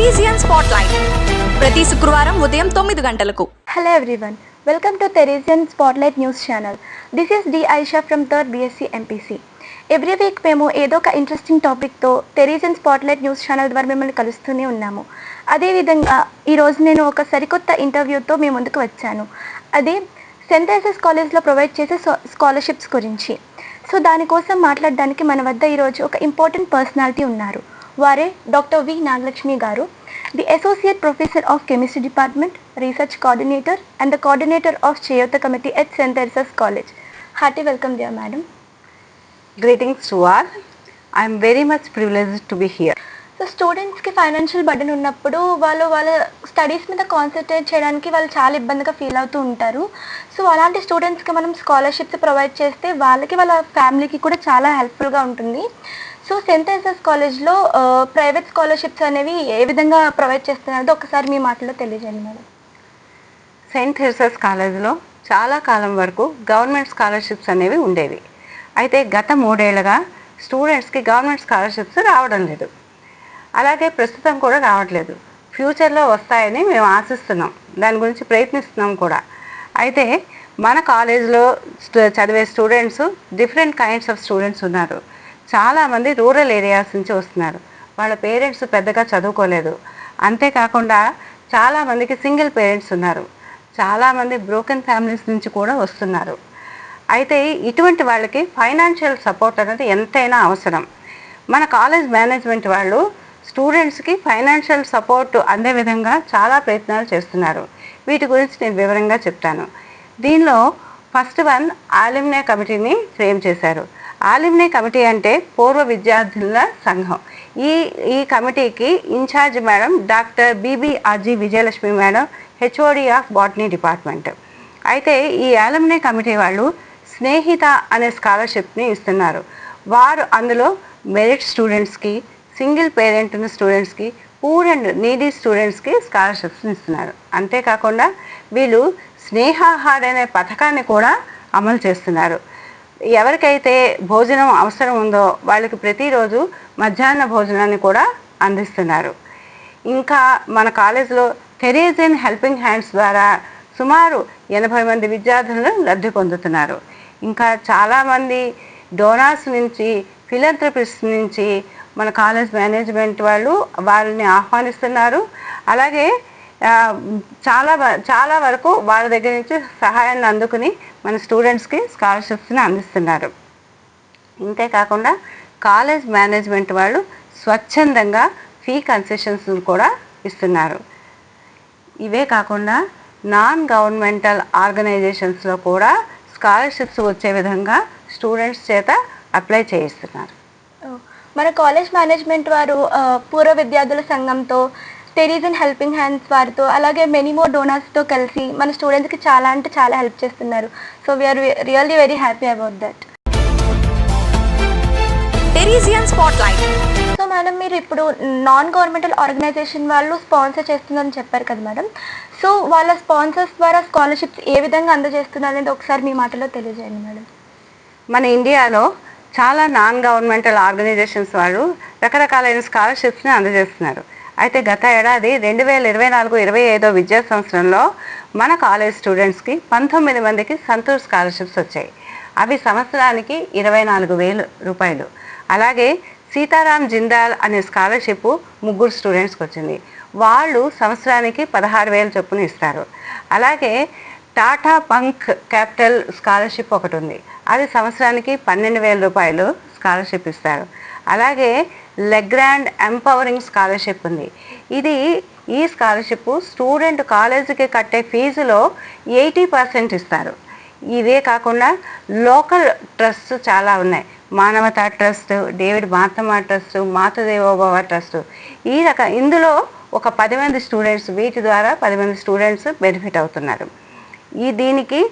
టెరీజియన్ spotlight ప్రతి శుక్రవారం ఉదయం 9 గంటలకు. Hello everyone, welcome to Teresian Spotlight News Channel. This is D. Aisha from 3rd BSc MPC. Every week మేము ఏదో ఒక ఇంట్రెస్టింగ్ టాపిక్తో టెరీజియన్ స్పాట్లైట్ న్యూస్ ఛానల్ ద్వారా మిమ్మల్ని కలుస్తూనే ఉన్నాము. అదేవిధంగా ఈరోజు నేను ఒక సరికొత్త ఇంటర్వ్యూతో మీ ముందుకు వచ్చాను. అదే సెయింట్ థెరేసాస్ కాలేజ్లో ప్రొవైడ్ చేసే స్కాలర్షిప్స్ గురించి. సో దానికోసం మాట్లాడడానికి మన వద్ద ఈరోజు ఒక ఇంపార్టెంట్ పర్సనాలిటీ ఉన్నారు. వారే doctor V Nagalakshmi garu, the associate professor of chemistry department, research coordinator and the coordinator of Cheyutha committee at saint Theresa's college. Hearty welcome dear madam. Greetings to all. I am very much privileged to be here. So స్టూడెంట్స్కి financial burden ఉన్నప్పుడు వాళ్ళ studies మీద concentrate చేయడానికి వాళ్ళు చాలా ఇబ్బందిగా feel అవుతూ ఉంటారు. సో అలాంటి స్టూడెంట్స్కి మనం స్కాలర్షిప్స్ ప్రొవైడ్ చేస్తే వాళ్ళకి వాళ్ళ ఫ్యామిలీకి కూడా చాలా హెల్ప్ఫుల్గా ఉంటుంది. సో సెయింట్ థెరేసాస్ కాలేజ్లో ప్రైవేట్ స్కాలర్షిప్స్ అనేవి ఏ విధంగా ప్రొవైడ్ చేస్తున్నది ఒకసారి మీ మాటల్లో తెలియజేయండి మేడం. సెయింట్ థెరేసాస్ కాలేజీలో చాలా కాలం వరకు గవర్నమెంట్ స్కాలర్షిప్స్ అనేవి ఉండేవి. అయితే గత 3 ఏళ్లుగా స్టూడెంట్స్కి గవర్నమెంట్ స్కాలర్షిప్స్ రావడం లేదు. అలాగే ప్రస్తుతం కూడా రావట్లేదు. ఫ్యూచర్లో వస్తాయని మేము ఆశిస్తున్నాం, దాని గురించి ప్రయత్నిస్తున్నాం కూడా. అయితే మన కాలేజ్లో చదివే students different kinds of students ఉన్నారు. చాలామంది రూరల్ ఏరియాస్ నుంచి వస్తున్నారు. వాళ్ళ పేరెంట్స్ పెద్దగా చదువుకోలేదు. అంతేకాకుండా చాలామందికి సింగిల్ పేరెంట్స్ ఉన్నారు. చాలామంది బ్రోకెన్ ఫ్యామిలీస్ నుంచి కూడా వస్తున్నారు. అయితే ఇటువంటి వాళ్ళకి ఫైనాన్షియల్ సపోర్ట్ అనేది ఎంతైనా అవసరం. మన కాలేజ్ మేనేజ్మెంట్ వాళ్ళు స్టూడెంట్స్కి ఫైనాన్షియల్ సపోర్ట్ అందే విధంగా చాలా ప్రయత్నాలు చేస్తున్నారు. వీటి గురించి నేను వివరంగా చెప్తాను. దీనిలో ఫస్ట్ వన్ ఆలిమ్నే కమిటీని ఫ్రేమ్ చేశారు. ఆలిమ్నే కమిటీ అంటే పూర్వ విద్యార్థుల సంఘం. ఈ కమిటీకి incharge madam doctor BBRG Vijayalakshmi madam, HOD of botany department. అయితే ఈ ఆలిమ్నే కమిటీ వాళ్ళు స్నేహిత అనే స్కాలర్షిప్ని ఇస్తున్నారు. వారు అందులో మెరిట్ స్టూడెంట్స్కి, సింగిల్ పేరెంట్ ఉన్న స్టూడెంట్స్కి, పూర్ అండ్ నీడీ స్టూడెంట్స్కి స్కాలర్షిప్స్ని ఇస్తున్నారు. అంతేకాకుండా వీళ్ళు స్నేహాహార్ అనే పథకాన్ని కూడా అమలు చేస్తున్నారు. ఎవరికైతే భోజనం అవసరం ఉందో వాళ్ళకి ప్రతిరోజు మధ్యాహ్న భోజనాన్ని కూడా అందిస్తున్నారు. ఇంకా మన కాలేజీలో థెరేజియన్ హెల్పింగ్ హ్యాండ్స్ ద్వారా సుమారు 80 మంది విద్యార్థులను లబ్ధి పొందుతున్నారు. ఇంకా చాలామంది డోనార్స్ నుంచి, ఫిలాంథ్రపిస్ట్ నుంచి మన కాలేజ్ మేనేజ్మెంట్ వాళ్ళు వాళ్ళని ఆహ్వానిస్తున్నారు. అలాగే చాలా వరకు వాళ్ళ దగ్గర నుంచి సహాయాన్ని అందుకుని మన స్టూడెంట్స్కి స్కాలర్షిప్స్ని అందిస్తున్నారు. ఇంతేకాకుండా కాలేజ్ మేనేజ్మెంట్ వాళ్ళు స్వచ్ఛందంగా ఫీ కన్సెషన్స్ కూడా ఇస్తున్నారు. ఇవే కాకుండా నాన్ గవర్నమెంటల్ ఆర్గనైజేషన్స్లో కూడా స్కాలర్షిప్స్ వచ్చే విధంగా స్టూడెంట్స్ చేత అప్లై చేయిస్తున్నారు. మన కాలేజ్ మేనేజ్మెంట్ వారు పూర్వ విద్యార్థుల సంఘంతో, టెరీజియన్ హెల్పింగ్ హ్యాండ్స్ వారితో, అలాగే మెనీ మోర్ డోనర్స్తో కలిసి మన స్టూడెంట్స్కి చాలా అంటే చాలా హెల్ప్ చేస్తున్నారు. So we are really very happy about that. టెరీజియన్ స్పాట్లైట్. సో మేడం, మీరు ఇప్పుడు నాన్ గవర్నమెంటల్ ఆర్గనైజేషన్ వాళ్ళు స్పాన్సర్ చేస్తుందని చెప్పారు కదా మేడం. సో వాళ్ళ స్పాన్సర్స్ ద్వారా స్కాలర్షిప్స్ ఏ విధంగా అందజేస్తున్నారు అనేది ఒకసారి మీ మాటలో తెలియజేయండి మేడం. మన ఇండియాలో చాలా నాన్ గవర్నమెంటల్ ఆర్గనైజేషన్స్ వాళ్ళు రకరకాలైన స్కాలర్షిప్స్ని అందజేస్తున్నారు. అయితే గత ఏడాది 2024-25 విద్యా సంవత్సరంలో మన కాలేజ్ స్టూడెంట్స్కి 19 మందికి సంతూర్ స్కాలర్షిప్స్ వచ్చాయి. అవి సంవత్సరానికి 24,000 రూపాయలు. అలాగే సీతారాం జిందాల్ అనే స్కాలర్షిప్ 3 స్టూడెంట్స్కి వచ్చింది. వాళ్ళు సంవత్సరానికి 16,000 చొప్పున ఇస్తారు. అలాగే టాటా పంక్ క్యాపిటల్ స్కాలర్షిప్ ఒకటి ఉంది. అది సంవత్సరానికి 12,000 రూపాయలు స్కాలర్షిప్ ఇస్తారు. అలాగే లెగ్రాండ్ ఎంపవరింగ్ స్కాలర్షిప్ ఉంది. ఈ స్కాలర్షిప్ స్టూడెంట్ కాలేజీకి కట్టే ఫీజులో 80% ఇస్తారు. ఇదే కాకుండా లోకల్ ట్రస్ట్ చాలా ఉన్నాయి. Manavata trust, David Marthamma trust, Matrudevobhava trust. ఇందులో ఒక 10 మంది స్టూడెంట్స్, వీటి ద్వారా 10 మంది స్టూడెంట్స్ బెనిఫిట్ అవుతున్నారు. దీనికి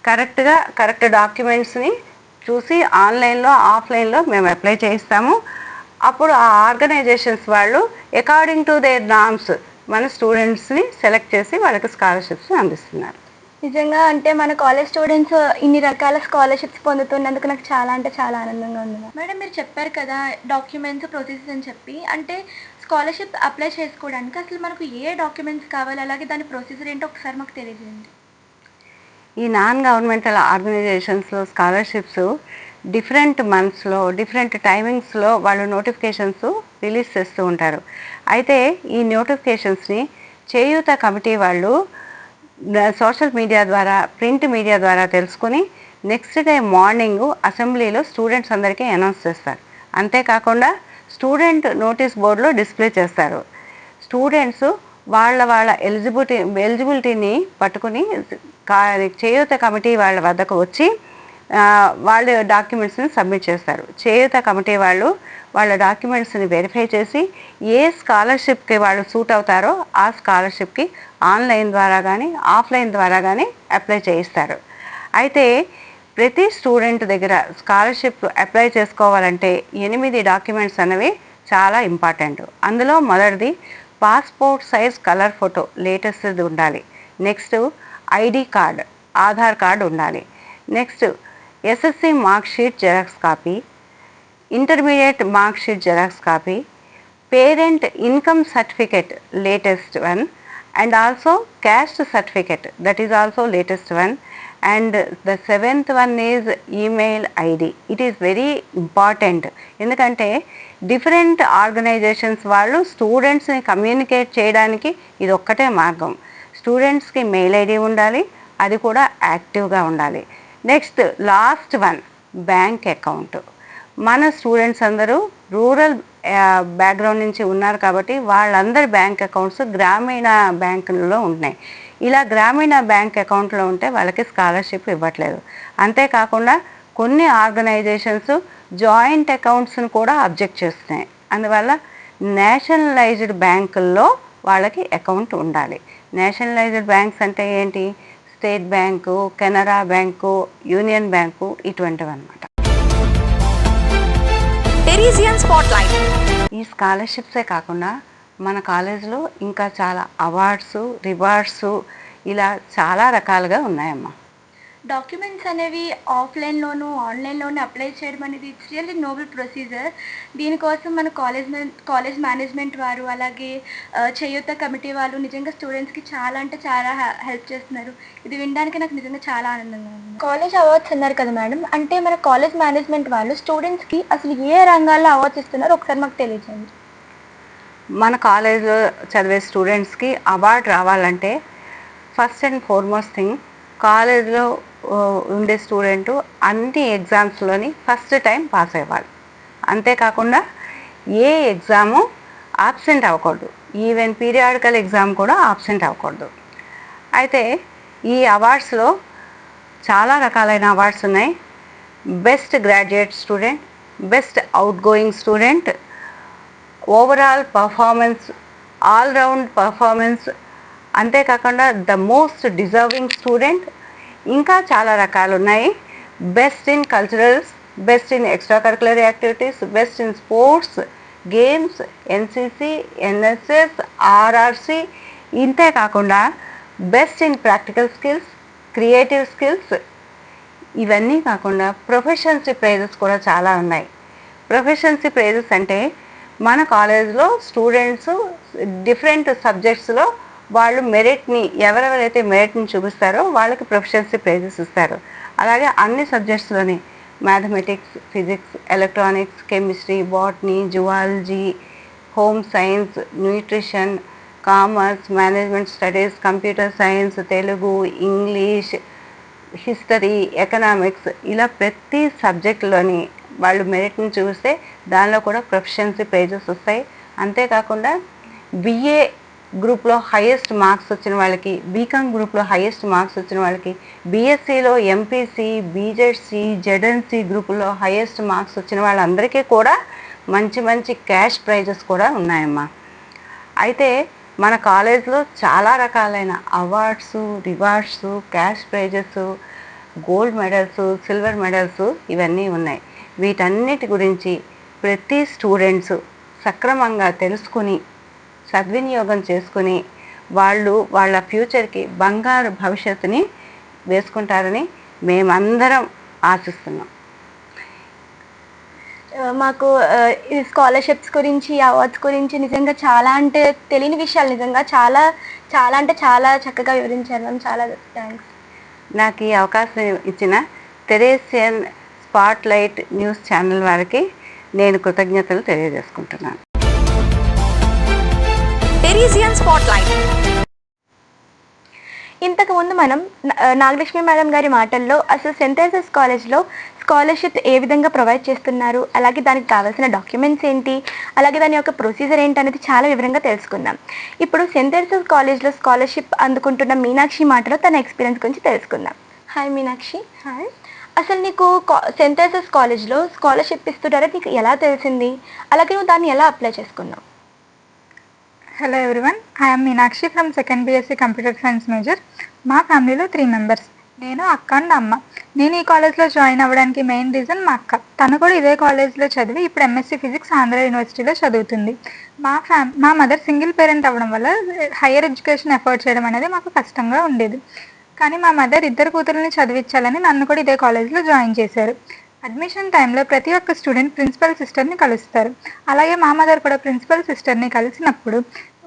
కరెక్ట్ డాక్యుమెంట్స్ని చూసి ఆన్లైన్లో, ఆఫ్లైన్లో మేము అప్లై చేయిస్తాము. అప్పుడు ఆ ఆర్గనైజేషన్స్ వాళ్ళు అకార్డింగ్ టు దేర్ నామ్స్ మన స్టూడెంట్స్ని సెలెక్ట్ చేసి వాళ్ళకి స్కాలర్షిప్స్ని అందిస్తున్నారు. నిజంగా అంటే మన కాలేజ్ స్టూడెంట్స్ ఇన్ని రకాల స్కాలర్షిప్స్ పొందుతున్నందుకు నాకు చాలా అంటే చాలా ఆనందంగా ఉంది మేడం. మీరు చెప్పారు కదా డాక్యుమెంట్స్ ప్రొసీజర్స్ అని చెప్పి, అంటే స్కాలర్షిప్ అప్లై చేసుకోవడానికి అసలు మనకు ఏ డాక్యుమెంట్స్ కావాలి, అలాగే దాని ప్రొసీజర్ ఏంటో ఒకసారి మాకు తెలియజేయండి. ఈ నాన్ గవర్నమెంటల్ ఆర్గనైజేషన్స్లో స్కాలర్షిప్స్ డిఫరెంట్ మంత్స్లో డిఫరెంట్ టైమింగ్స్లో వాళ్ళు నోటిఫికేషన్స్ రిలీజ్ చేస్తూ ఉంటారు. అయితే ఈ నోటిఫికేషన్స్ని చేయూత కమిటీ వాళ్ళు సోషల్ మీడియా ద్వారా, ప్రింట్ మీడియా ద్వారా తెలుసుకుని నెక్స్ట్ డే మార్నింగ్ అసెంబ్లీలో స్టూడెంట్స్ అందరికీ అనౌన్స్ చేస్తారు. అంతేకాకుండా స్టూడెంట్ నోటీస్ బోర్డులో డిస్ప్లే చేస్తారు. స్టూడెంట్స్ వాళ్ళ ఎలిజిబిలిటీని పట్టుకుని చేయూత కమిటీ వాళ్ళ వద్దకు వచ్చి వాళ్ళ డాక్యుమెంట్స్ని సబ్మిట్ చేస్తారు. చేయూత కమిటీ వాళ్ళు వాళ్ళ డాక్యుమెంట్స్ని వెరిఫై చేసి ఏ స్కాలర్షిప్కి వాళ్ళు సూట్ అవుతారో ఆ స్కాలర్షిప్కి ఆన్లైన్ ద్వారా కానీ ఆఫ్లైన్ ద్వారా కానీ అప్లై చేయిస్తారు. అయితే ప్రతి స్టూడెంట్ దగ్గర స్కాలర్షిప్ అప్లై చేసుకోవాలంటే 8 డాక్యుమెంట్స్ అనేవి చాలా ఇంపార్టెంట్. అందులో మొదటిది పాస్పోర్ట్ సైజ్ కలర్ ఫోటో లేటెస్ట్ది ఉండాలి. Next ID card, Aadhaar card ఉండాలి. Next SSC mark sheet xerox copy, intermediate mark sheet xerox copy, parent income certificate latest one, and also caste certificate, that is also latest one, and the 7th one is email ID. It is very important ఎందుకంటే different organisations వాళ్ళు స్టూడెంట్స్ని communicate చేయడానికి ఇది ఒక్కటే మార్గం. స్టూడెంట్స్కి mail ID ఉండాలి, అది కూడా యాక్టివ్గా ఉండాలి. Next last one bank account. మన స్టూడెంట్స్ అందరూ రూరల్ బ్యాక్గ్రౌండ్ నుంచి ఉన్నారు కాబట్టి వాళ్ళందరి బ్యాంక్ అకౌంట్స్ గ్రామీణ బ్యాంకులలో ఉన్నాయి. ఇలా గ్రామీణ బ్యాంక్ అకౌంట్లో ఉంటే వాళ్ళకి స్కాలర్షిప్ ఇవ్వట్లేదు. అంతేకాకుండా కొన్ని ఆర్గనైజేషన్స్ జాయింట్ అకౌంట్స్ను కూడా అబ్జెక్ట్ చేస్తున్నాయి. అందువల్ల నేషనలైజ్డ్ బ్యాంకుల్లో వాళ్ళకి అకౌంట్ ఉండాలి. నేషనలైజ్డ్ బ్యాంక్స్ అంటే ఏంటి? State bank, Canara bank, union bank, ఇటువంటివి అన్నమాట. టెరిజియన్ స్పాట్లైట్. ఈ స్కాలర్షిప్సే కాకుండా మన కాలేజీలో ఇంకా చాలా అవార్డ్స్, రివార్డ్స్ ఇలా చాలా రకాలుగా ఉన్నాయమ్మా. డాక్యుమెంట్స్ అనేవి ఆఫ్లైన్లోను ఆన్లైన్లోనూ అప్లై చేయడం అనేది ఇట్స్ రియల్లీ నోబెల్ ప్రొసీజర్. దీనికోసం మన కాలేజ్ మేనేజ్మెంట్ వారు, అలాగే చేయూత కమిటీ వాళ్ళు నిజంగా స్టూడెంట్స్కి చాలా అంటే చాలా హెల్ప్ చేస్తున్నారు. ఇది వినడానికి నాకు నిజంగా చాలా ఆనందంగా ఉంది. కాలేజ్ అవార్డ్స్ అన్నారు కదా మేడం, అంటే మన కాలేజ్ మేనేజ్మెంట్ వాళ్ళు స్టూడెంట్స్కి అసలు ఏ రంగాల్లో అవార్డ్స్ ఇస్తున్నారో ఒకసారి మాకు తెలియజేయండి. మన కాలేజ్లో చదివే స్టూడెంట్స్కి అవార్డు రావాలంటే ఫస్ట్ అండ్ ఫార్మోస్ట్ థింగ్, కాలేజ్లో ఉండే స్టూడెంటు అన్ని ఎగ్జామ్స్లోని ఫస్ట్ టైం పాస్ అవ్వాలి. అంతేకాకుండా ఏ ఎగ్జాము ఆబ్సెంట్ అవ్వకూడదు. ఈవెన్ పీరియాడికల్ ఎగ్జామ్ కూడా ఆబ్సెంట్ అవ్వకూడదు. అయితే ఈ అవార్డ్స్లో చాలా రకాలైన అవార్డ్స్ ఉన్నాయి. Best graduate student, best out going student, overall performance, all round performance, అంతేకాకుండా ద మోస్ట్ డిజర్వింగ్ స్టూడెంట్, ఇంకా చాలా రకాలు ఉన్నాయి. Best in culturals, best in extra curricular activities, best in sports, games, NCC, NSS, RRC, ఇంతే కాకుండా best in practical skills, creative skills. ఇవన్నీ కాకుండా proficiency prices కూడా చాలా ఉన్నాయి. ప్రొఫెషన్సీ ప్రైజెస్ అంటే మన కాలేజ్లో స్టూడెంట్స్ డిఫరెంట్ సబ్జెక్ట్స్లో వాళ్ళు మెరిట్ని, ఎవరెవరైతే మెరిట్ని చూపిస్తారో వాళ్ళకి ప్రొఫెషన్సీ ప్రైజెస్ ఇస్తారు. అలాగే అన్ని సబ్జెక్ట్స్లోని mathematics, physics, electronics, chemistry, botany, zoology, home science, nutrition, commerce, management studies, computer science, Telugu, English, history, economics, ఇలా ప్రతి సబ్జెక్టులోని వాళ్ళు మెరిట్ని చూస్తే దానిలో కూడా ప్రొఫెషన్సీ ప్రైజెస్ వస్తాయి. అంతేకాకుండా బిఏ గ్రూప్లో హైయెస్ట్ మార్క్స్ వచ్చిన వాళ్ళకి, బీకామ్ గ్రూప్లో హైయెస్ట్ మార్క్స్ వచ్చిన వాళ్ళకి, బీఎస్సీలో ఎంపీసీ, బీజెడ్సీ, జెడ్ఎన్సీ గ్రూపుల్లో హైయెస్ట్ మార్క్స్ వచ్చిన వాళ్ళందరికీ కూడా మంచి మంచి క్యాష్ ప్రైజెస్ కూడా ఉన్నాయమ్మా. అయితే మన కాలేజ్లో చాలా రకాలైన awards, rewards, cash prices, gold medals, silver medals ఇవన్నీ ఉన్నాయి. వీటన్నిటి గురించి ప్రతి స్టూడెంట్స్ సక్రమంగా తెలుసుకుని సద్వినియోగం చేసుకుని వాళ్ళు వాళ్ళ ఫ్యూచర్కి బంగారు భవిష్యత్తుని వేసుకుంటారని మేమందరం ఆశిస్తున్నాం. మాకు ఈ స్కాలర్షిప్స్ గురించి, అవార్డ్స్ గురించి నిజంగా చాలా అంటే తెలియని విషయాలు నిజంగా చాలా చాలా అంటే చాలా చక్కగా వివరించారు మ్యామ్. చాలా థ్యాంక్స్. నాకు ఈ అవకాశం ఇచ్చిన తెరేసియన్ స్పాట్లైట్ న్యూస్ ఛానల్ వారికి నేను కృతజ్ఞతలు తెలియజేసుకుంటున్నాను. టెరీజియన్ స్పాట్లైట్. ఇంతకుముందు మనం నాగలక్ష్మి మేడం గారి మాటల్లో అసలు సెయింట్ థెరేసాస్ కాలేజ్లో స్కాలర్షిప్ ఏ విధంగా ప్రొవైడ్ చేస్తున్నారు, అలాగే దానికి కావాల్సిన డాక్యుమెంట్స్ ఏంటి, అలాగే దాని యొక్క ప్రొసీజర్ ఏంటి అనేది చాలా వివరంగా తెలుసుకుందాం. ఇప్పుడు సెయింట్ థెరేసాస్ కాలేజ్లో స్కాలర్షిప్ అందుకుంటున్న మీనాక్షి మాటలో తన ఎక్స్పీరియన్స్ గురించి తెలుసుకుందాం. హాయ్ మీనాక్షి. హాయ్. అసలు నీకు సెయింట్ థెరేసాస్ కాలేజ్లో స్కాలర్షిప్ ఇస్తున్నారో నీకు ఎలా తెలిసింది, అలాగే నువ్వు దాన్ని ఎలా అప్లై చేసుకున్నావు? Hello everyone, I am Meenakshi from 2nd BSc Computer Science major. మా ఫ్యామిలీలో 3 మెంబర్స్, నేను, అక్క అండ్ అమ్మ. నేను ఈ కాలేజ్లో జాయిన్ అవ్వడానికి మెయిన్ రీజన్ మా అక్క. తను కూడా ఇదే కాలేజ్లో చదివి ఇప్పుడు ఎంఎస్సీ ఫిజిక్స్ ఆంధ్ర యూనివర్సిటీలో చదువుతుంది. మా మదర్ సింగిల్ పేరెంట్ అవ్వడం వల్ల హైయర్ ఎడ్యుకేషన్ ఎఫోర్డ్ చేయడం అనేది మాకు కష్టంగా ఉండేది. కానీ మా మదర్ 2 కూతుర్ని చదివించాలని నన్ను కూడా ఇదే కాలేజ్లో జాయిన్ చేశారు. అడ్మిషన్ టైంలో ప్రతి ఒక్క స్టూడెంట్ ప్రిన్సిపల్ సిస్టర్ని కలుస్తారు. అలాగే మా మదర్ కూడా ప్రిన్సిపల్ సిస్టర్ని కలిసినప్పుడు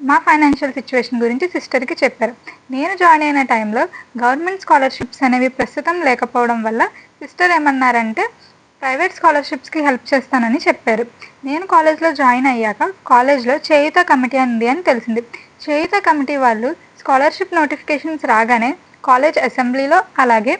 మా ఫైనాన్షియల్ సిచ్యువేషన్ గురించి సిస్టర్కి చెప్పారు. నేను జాయిన్ అయిన టైంలో గవర్నమెంట్ స్కాలర్షిప్స్ అనేవి ప్రస్తుతం లేకపోవడం వల్ల సిస్టర్ ఏమన్నారంటే ప్రైవేట్ స్కాలర్షిప్స్కి హెల్ప్ చేస్తానని చెప్పారు. నేను కాలేజ్లో జాయిన్ అయ్యాక కాలేజ్లో చేయుత కమిటీ ఉంది అని తెలిసింది. చేయుత కమిటీ వాళ్ళు స్కాలర్షిప్ నోటిఫికేషన్స్ రాగానే కాలేజ్ అసెంబ్లీలో అలాగే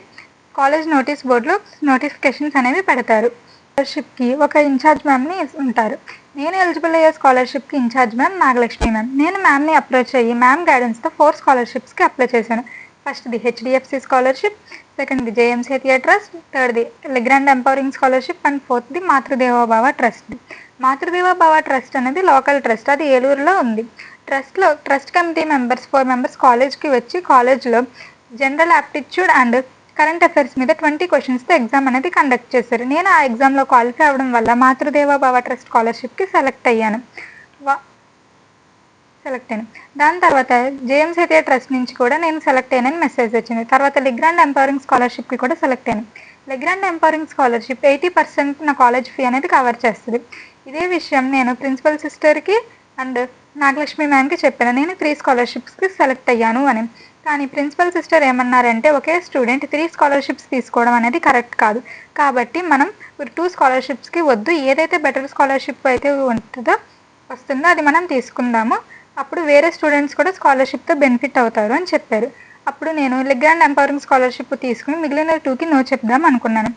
కాలేజ్ నోటీస్ బోర్డులో నోటిఫికేషన్స్ అనేవి పెడతారు. స్కాలర్షిప్కి ఒక ఇన్ఛార్జ్ మ్యామ్ని ఉంటారు. నేను ఎలిజిబుల్ అయ్యే స్కాలర్షిప్కి ఇన్ఛార్జ్ మ్యామ్ నాగలక్ష్మి మ్యామ్. నేను మ్యామ్ని అప్రోచ్ అయ్యి మ్యామ్ గైడెన్స్తో 4 స్కాలర్షిప్స్కి అప్లై చేశాను. ఫస్ట్ది హెచ్డిఎఫ్సి స్కాలర్షిప్, సెకండ్ది జేఎంసీటీఆర్ ట్రస్ట్, థర్డ్ది లెగ్రాండ్ ఎంపవరింగ్ స్కాలర్షిప్ అండ్ ఫోర్త్ది మాతృదేవోభవ ట్రస్ట్ది. మాతృదేవోభవ ట్రస్ట్ అనేది లోకల్ ట్రస్ట్, అది ఏలూరులో ఉంది. ట్రస్ట్ కమిటీ మెంబర్స్ 4 మెంబర్స్ కాలేజ్కి వచ్చి కాలేజ్లో general aptitude and current affairs మీద 20 క్వశ్చన్స్తో ఎగ్జామ్ అనేది కండక్ట్ చేశారు. నేను ఆ ఎగ్జామ్లో క్వాలిఫై అవ్వడం వల్ల మాతృదేవోభవ ట్రస్ట్ స్కాలర్షిప్కి సెలెక్ట్ అయ్యాను. దాని తర్వాత జేఎంసీటీఆర్ ట్రస్ట్ నుంచి కూడా నేను సెలెక్ట్ అయ్యానని మెసేజ్ వచ్చింది. తర్వాత లెగ్రాండ్ ఎంపవరింగ్ స్కాలర్షిప్కి కూడా సెలెక్ట్ అయ్యాను. లెగ్రాండ్ ఎంపవరింగ్ స్కాలర్షిప్ 80% నా కాలేజ్ ఫీ అనేది కవర్ చేస్తుంది. ఇదే విషయం నేను ప్రిన్సిపల్ సిస్టర్కి అండ్ నాగలక్ష్మి మ్యామ్కి చెప్పాను, నేను 3 స్కాలర్షిప్స్కి సెలెక్ట్ అయ్యాను అని. కానీ ప్రిన్సిపల్ సిస్టర్ ఏమన్నారంటే ఒకే స్టూడెంట్ 3 స్కాలర్షిప్స్ తీసుకోవడం అనేది కరెక్ట్ కాదు, కాబట్టి మనం 2 స్కాలర్షిప్స్కి వద్దు, ఏదైతే బెటర్ స్కాలర్షిప్ అయితే వస్తుందో అది మనం తీసుకుందాము, అప్పుడు వేరే స్టూడెంట్స్ కూడా స్కాలర్షిప్తో బెనిఫిట్ అవుతారు అని చెప్పారు. అప్పుడు నేను లెగ్రాండ్ ఎంపవరింగ్ స్కాలర్షిప్ తీసుకుని మిగిలిన 2కి నో చెప్దాం అనుకున్నాను.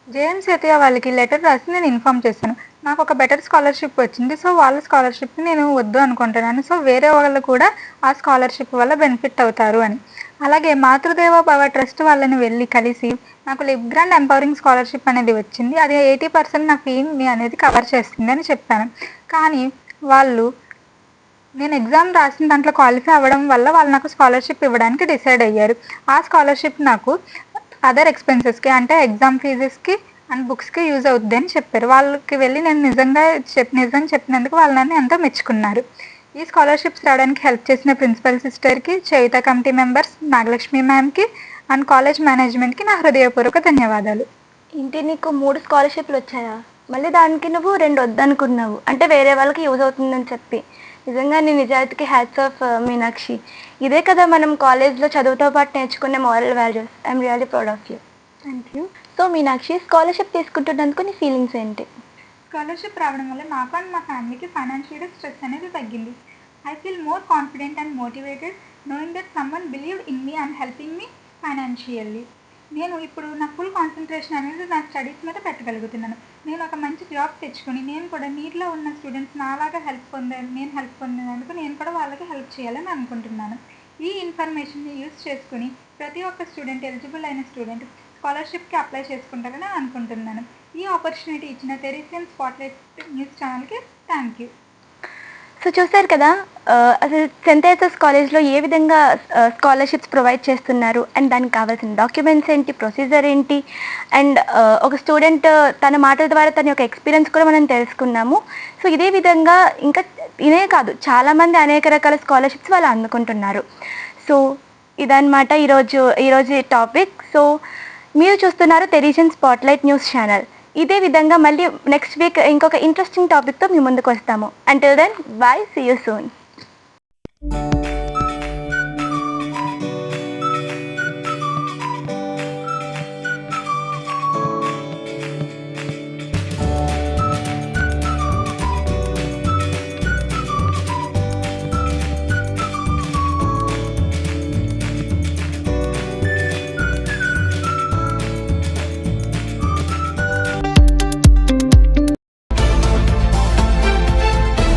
జేఎంసీటీఆర్ వాళ్ళకి లెటర్ రాసి నేను ఇన్ఫామ్ చేశాను, నాకు ఒక బెటర్ స్కాలర్షిప్ వచ్చింది, సో వాళ్ళ స్కాలర్షిప్ని నేను వద్దు అనుకుంటున్నాను, సో వేరే వాళ్ళు కూడా ఆ స్కాలర్షిప్ వల్ల బెనిఫిట్ అవుతారు అని. అలాగే మాతృదేవోభవ ట్రస్ట్ వాళ్ళని వెళ్ళి కలిసి నాకు లెగ్రాండ్ ఎంపవరింగ్ స్కాలర్షిప్ అనేది వచ్చింది, అది 80% నా ఫీని అనేది కవర్ చేస్తుంది అని చెప్పాను. కానీ వాళ్ళు నేను ఎగ్జామ్ రాసిన దాంట్లో క్వాలిఫై అవ్వడం వల్ల వాళ్ళు నాకు స్కాలర్షిప్ ఇవ్వడానికి డిసైడ్ అయ్యారు. ఆ స్కాలర్షిప్ నాకు అదర్ ఎక్స్పెన్సెస్కి అంటే ఎగ్జామ్ ఫీజెస్కి అండ్ బుక్స్కి యూజ్ అవుద్ది అని చెప్పారు. వాళ్ళకి వెళ్ళి నేను నిజం చెప్పినందుకు వాళ్ళు నన్ను ఎంతో మెచ్చుకున్నారు. ఈ స్కాలర్షిప్స్ రావడానికి హెల్ప్ చేసిన ప్రిన్సిపల్ సిస్టర్కి, చేయుత కమిటీ మెంబర్స్, నాగలక్ష్మి మ్యామ్కి అండ్ కాలేజ్ మేనేజ్మెంట్కి నా హృదయపూర్వక ధన్యవాదాలు. ఇంటి నీకు 3 స్కాలర్షిప్లు వచ్చాయా? మళ్ళీ దానికి నువ్వు 2 వద్దనుకున్నావు, అంటే వేరే వాళ్ళకి యూజ్ అవుతుందని చెప్పి. నిజంగా నీ నిజాయితీకి హ్యాట్స్ ఆఫ్ మీనాక్షి. ఇదే కదా మనం కాలేజ్లో చదువుతో పాటు నేర్చుకునే moral values. I'm really proud of you. Thank you. So Meenakshi, scholarship తీసుకుంటున్నందుకు నీ ఫీలింగ్స్ ఏంటి? స్కాలర్షిప్ రావడం వల్ల నాకు అండ్ మా ఫ్యామిలీకి ఫైనాన్షియల్ స్ట్రెస్ అనేది తగ్గింది. I feel more confident and motivated knowing that someone believed in me and helping me financially. నేను ఇప్పుడు నా ఫుల్ కాన్సన్ట్రేషన్ అనేది నా స్టడీస్ మీద పెట్టగలుగుతున్నాను. నేను ఒక మంచి జాబ్ తెచ్చుకొని నేను కూడా నీట్లో ఉన్న స్టూడెంట్స్ నాలాగా హెల్ప్ పొందినందుకు నేను కూడా వాళ్ళకి హెల్ప్ చేయాలని అనుకుంటున్నాను. ఈ ఇన్ఫర్మేషన్ని యూజ్ చేసుకుని ప్రతి ఒక్క స్టూడెంట్, ఎలిజిబుల్ అయిన స్టూడెంట్ స్కాలర్షిప్కి అప్లై చేసుకుంటారని అనుకుంటున్నాను. ఈ ఆపర్చునిటీ ఇచ్చిన తెరీసియన్ స్పాట్లైట్ న్యూస్ ఛానల్కి థ్యాంక్ యూ. సో చూసారు కదా, అసలు సెయింట్ థెరేసాస్ కాలేజ్లో ఏ విధంగా స్కాలర్షిప్స్ ప్రొవైడ్ చేస్తున్నారు అండ్ దానికి కావాల్సిన డాక్యుమెంట్స్ ఏంటి, ప్రొసీజర్ ఏంటి, అండ్ ఒక స్టూడెంట్ తన మాటల ద్వారా తన యొక్క ఎక్స్పీరియన్స్ కూడా మనం తెలుసుకున్నాము. సో ఇదే విధంగా ఇంకా ఇదే కాదు, చాలామంది అనేక రకాల స్కాలర్షిప్స్ వాళ్ళు అందుకుంటున్నారు. సో ఇదన్నమాట ఈరోజు టాపిక్. సో మీరు చూస్తున్నారు టెరిజన్ స్పాట్లైట్ న్యూస్ ఛానల్. ఇదే విధంగా మళ్ళీ నెక్స్ట్ వీక్ ఇంకొక ఇంట్రెస్టింగ్ టాపిక్తో మీ ముందుకు వస్తాము. Until then bye, see you soon.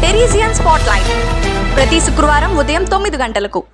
Teresian spotlight ప్రతి శుక్రవారం ఉదయం 9 గంటలకు.